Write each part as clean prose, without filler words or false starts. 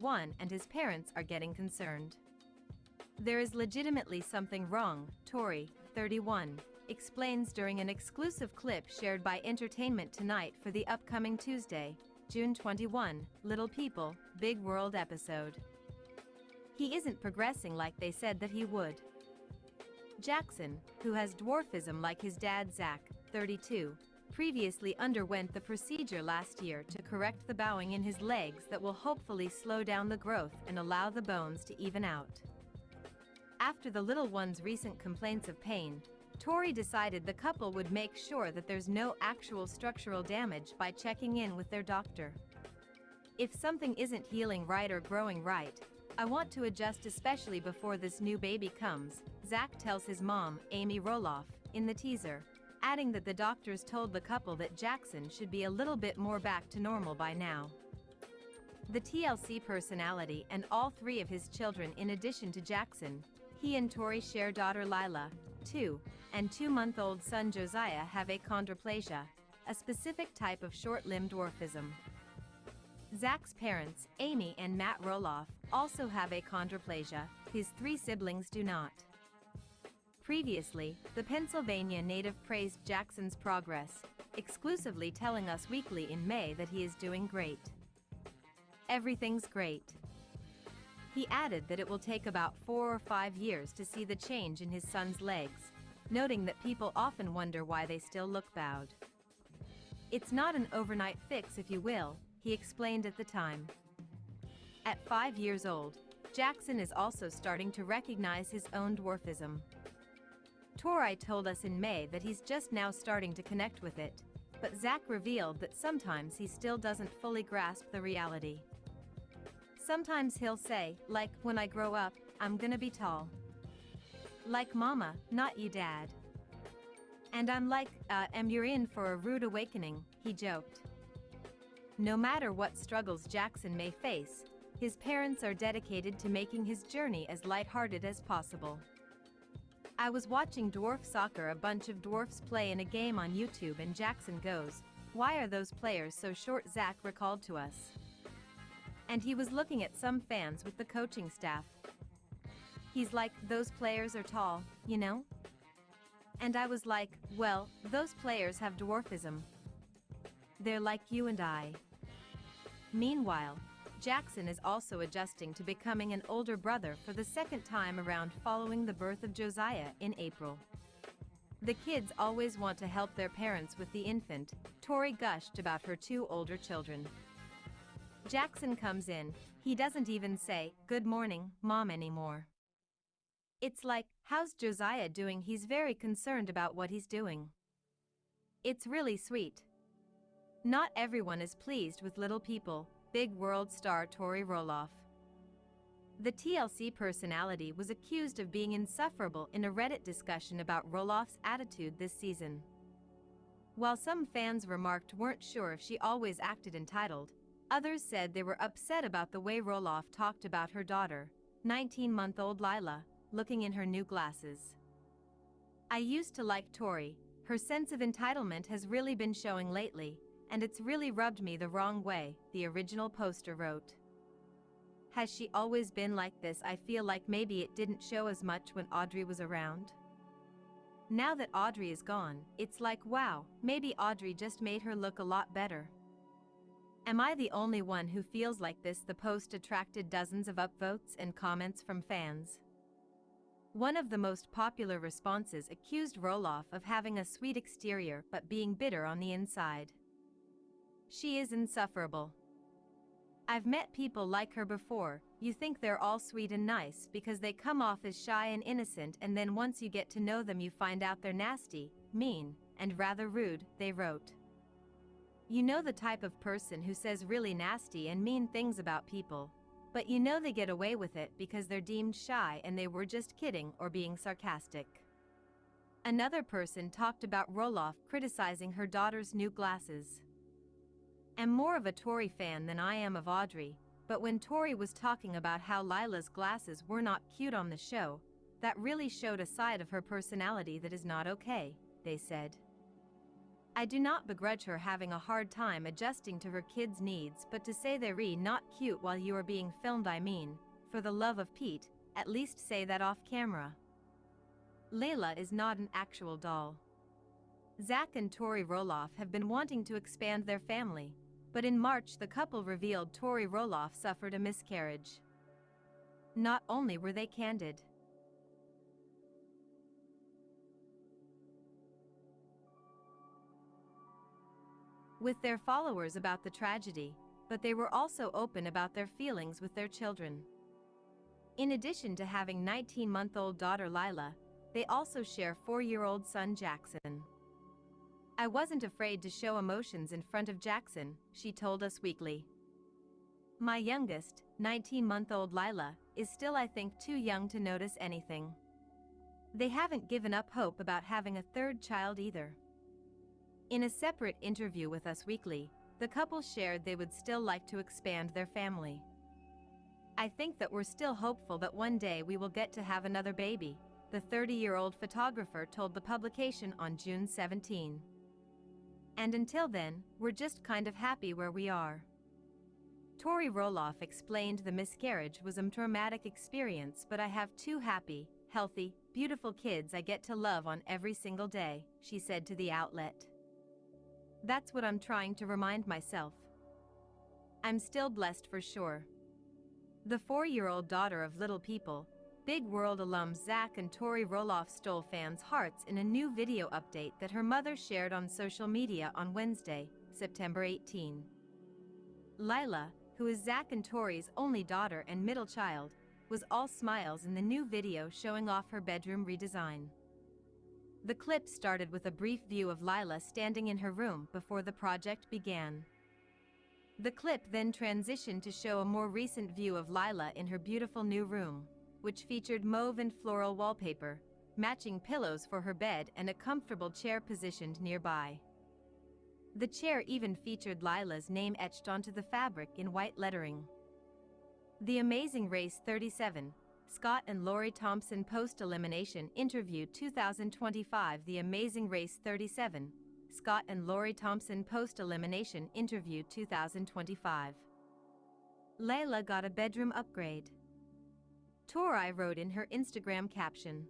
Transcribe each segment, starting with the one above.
1 and his parents are getting concerned. There is legitimately something wrong, Tori, 31, explains during an exclusive clip shared by Entertainment Tonight for the upcoming Tuesday, June 21, Little People, Big World episode. He isn't progressing like they said that he would. Jackson, who has dwarfism like his dad Zach, 32, previously underwent the procedure last year to correct the bowing in his legs that will hopefully slow down the growth and allow the bones to even out. After the little one's recent complaints of pain, Tori decided the couple would make sure that there's no actual structural damage by checking in with their doctor. If something isn't healing right or growing right, I want to adjust, especially before this new baby comes, Zach tells his mom, Amy Roloff, in the teaser, adding that the doctors told the couple that Jackson should be a little bit more back to normal by now. The TLC personality and all 3 of his children, in addition to Jackson, he and Tori share daughter Lila, 2, and 2-month-old son Josiah have achondroplasia, a specific type of short-limb dwarfism. Zach's parents, Amy and Matt Roloff, also have achondroplasia, his 3 siblings do not. Previously, the Pennsylvania native praised Jackson's progress, exclusively telling Us Weekly in May that he is doing great. Everything's great. He added that it will take about 4 or 5 years to see the change in his son's legs, noting that people often wonder why they still look bowed. It's not an overnight fix, if you will, he explained at the time. At 5 years old, Jackson is also starting to recognize his own dwarfism. Tori told us in May that he's just now starting to connect with it, but Zach revealed that sometimes he still doesn't fully grasp the reality. Sometimes he'll say, like, when I grow up, I'm gonna be tall. Like mama, not you dad. And I'm like, you're in for a rude awakening, he joked. No matter what struggles Jackson may face, his parents are dedicated to making his journey as lighthearted as possible. I was watching dwarf soccer, a bunch of dwarfs play in a game on YouTube, and Jackson goes, "Why are those players so short?" Zach recalled to us. And he was looking at some fans with the coaching staff. He's like, "Those players are tall, you know?" And I was like, "Well, those players have dwarfism. They're like you and I." Meanwhile, Jackson is also adjusting to becoming an older brother for the second time around following the birth of Josiah in April. The kids always want to help their parents with the infant, Tori gushed about her 2 older children. Jackson comes in, he doesn't even say, "Good morning, Mom" anymore. It's like, "How's Josiah doing?" He's very concerned about what he's doing. It's really sweet. Not everyone is pleased with Little People, Big World star Tori Roloff. The TLC personality was accused of being insufferable in a Reddit discussion about Roloff's attitude this season. While some fans remarked weren't sure if she always acted entitled, others said they were upset about the way Roloff talked about her daughter, 19-month-old Lila, looking in her new glasses. "I used to like Tori, her sense of entitlement has really been showing lately, and it's really rubbed me the wrong way," the original poster wrote. "Has she always been like this? I feel like maybe it didn't show as much when Audrey was around. Now that Audrey is gone, it's like, wow, maybe Audrey just made her look a lot better. Am I the only one who feels like this?" The post attracted dozens of upvotes and comments from fans. One of the most popular responses accused Roloff of having a sweet exterior but being bitter on the inside. "She is insufferable. I've met people like her before. You think they're all sweet and nice because they come off as shy and innocent, and then once you get to know them you find out they're nasty, mean, and rather rude," they wrote. "You know, the type of person who says really nasty and mean things about people, but you know they get away with it because they're deemed shy and they were just kidding or being sarcastic." Another person talked about Roloff criticizing her daughter's new glasses. "I'm more of a Tori fan than I am of Audrey, but when Tori was talking about how Lila's glasses were not cute on the show, that really showed a side of her personality that is not okay," they said. I do not begrudge her having a hard time adjusting to her kids' needs, but to say they're not cute while you are being filmed, I mean, for the love of Pete, at least say that off camera. Layla is not an actual doll. Zach and Tori Roloff have been wanting to expand their family, but in March the couple revealed Tori Roloff suffered a miscarriage. Not only were they candid with their followers about the tragedy, but they were also open about their feelings with their children. In addition to having 19-month-old daughter Lila, they also share 4-year-old son Jackson. I wasn't afraid to show emotions in front of Jackson, she told Us Weekly. My youngest, 19-month-old Lila, is still, I think, too young to notice anything. They haven't given up hope about having a third child either. In a separate interview with Us Weekly, the couple shared they would still like to expand their family. I think that we're still hopeful that one day we will get to have another baby, the 30-year-old photographer told the publication on June 17. And until then, we're just kind of happy where we are. Tori Roloff explained the miscarriage was a traumatic experience, but I have 2 happy, healthy, beautiful kids I get to love on every single day, she said to the outlet. That's what I'm trying to remind myself. I'm still blessed for sure. The 4-year-old daughter of Little People, Big World alums Zach and Tori Roloff stole fans' hearts in a new video update that her mother shared on social media on Wednesday, September 18. Lila, who is Zach and Tori's only daughter and middle child, was all smiles in the new video showing off her bedroom redesign. The clip started with a brief view of Lila standing in her room before the project began. The clip then transitioned to show a more recent view of Lila in her beautiful new room, which featured mauve and floral wallpaper, matching pillows for her bed and a comfortable chair positioned nearby. The chair even featured Lila's name etched onto the fabric in white lettering. The Amazing Race 37, Scott and Lori Thompson Post-Elimination Interview 2025. The Amazing Race 37, Scott and Lori Thompson Post-Elimination Interview 2025. Layla got a bedroom upgrade. Tori wrote in her Instagram caption.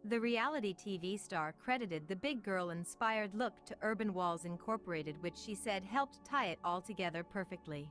The reality TV star credited the big girl-inspired look to Urban Walls Incorporated, which she said helped tie it all together perfectly.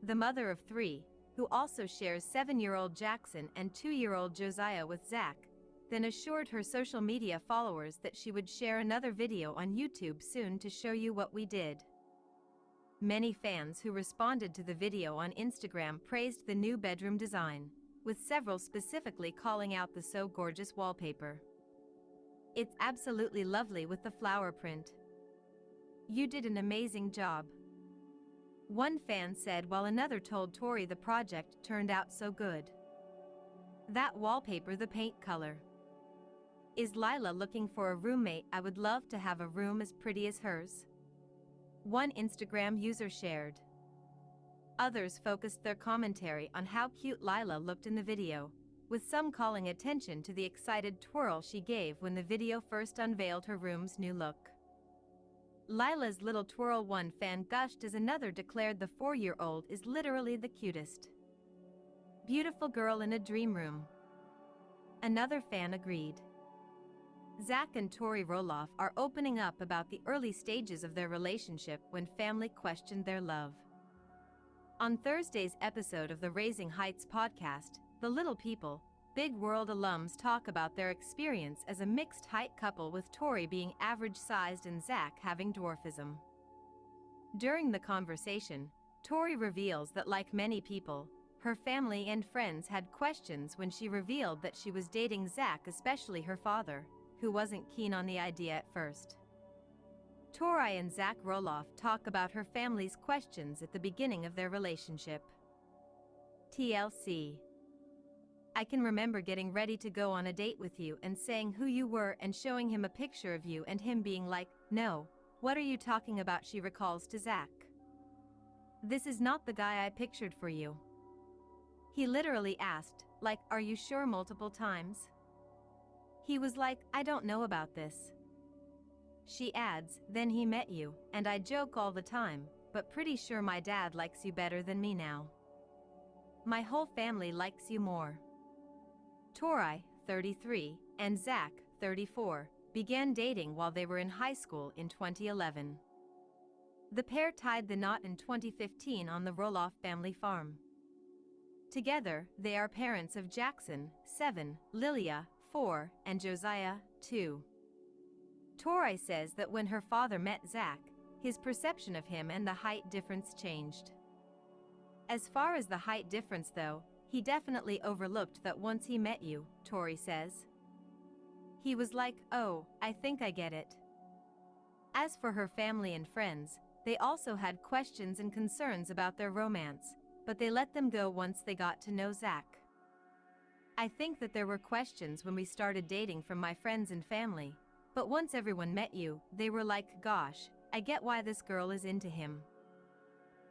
The mother of 3, who also shares 7-year-old Jackson and 2-year-old Josiah with Zach, then assured her social media followers that she would share another video on YouTube soon to show you what we did. Many fans who responded to the video on Instagram praised the new bedroom design, with several specifically calling out the so gorgeous wallpaper. It's absolutely lovely with the flower print. You did an amazing job. One fan said, while another told Tori the project turned out so good. That wallpaper, the paint color. Is Lila looking for a roommate? I would love to have a room as pretty as hers. One Instagram user shared. Others focused their commentary on how cute Lila looked in the video, with some calling attention to the excited twirl she gave when the video first unveiled her room's new look. Lila's little twirl, one fan gushed as another declared the 4-year-old is literally the cutest. Beautiful girl in a dream room. Another fan agreed. Zach and Tori Roloff are opening up about the early stages of their relationship when family questioned their love. On Thursday's episode of the Raising Heights podcast, The Little People, Big World alums talk about their experience as a mixed-height couple, with Tori being average-sized and Zach having dwarfism. During the conversation, Tori reveals that, like many people, her family and friends had questions when she revealed that she was dating Zach, especially her father, who wasn't keen on the idea at first. Tori and Zach Roloff talk about her family's questions at the beginning of their relationship. TLC. I can remember getting ready to go on a date with you and saying who you were and showing him a picture of you and him being like, "No, what are you talking about?" she recalls to Zach. "This is not the guy I pictured for you." He literally asked, like, "Are you sure?" multiple times. He was like, "I don't know about this." She adds, then he met you, and I joke all the time, but pretty sure my dad likes you better than me now. My whole family likes you more. Tori, 33, and Zach, 34, began dating while they were in high school in 2011. The pair tied the knot in 2015 on the Roloff family farm. Together, they are parents of Jackson, 7, Lilia, 4, and Josiah, 2. Tori says that when her father met Zach, his perception of him and the height difference changed. As far as the height difference though, he definitely overlooked that once he met you, Tori says. He was like, oh, I think I get it. As for her family and friends, they also had questions and concerns about their romance, but they let them go once they got to know Zach. I think that there were questions when we started dating from my friends and family, but once everyone met you, they were like, gosh, I get why this girl is into him.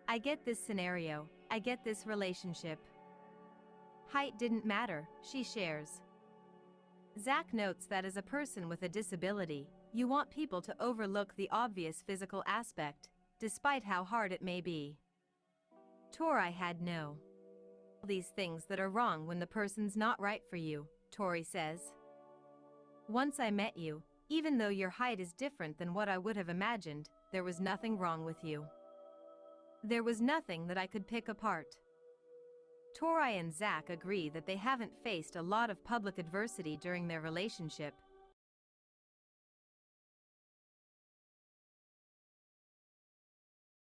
I get this scenario, I get this relationship. Height didn't matter, she shares. Zach notes that as a person with a disability, you want people to overlook the obvious physical aspect, despite how hard it may be. Tori had no these things that are wrong when the person's not right for you, Tori says. Once I met you, even though your height is different than what I would have imagined, there was nothing wrong with you. There was nothing that I could pick apart. Tori and Zach agree that they haven't faced a lot of public adversity during their relationship,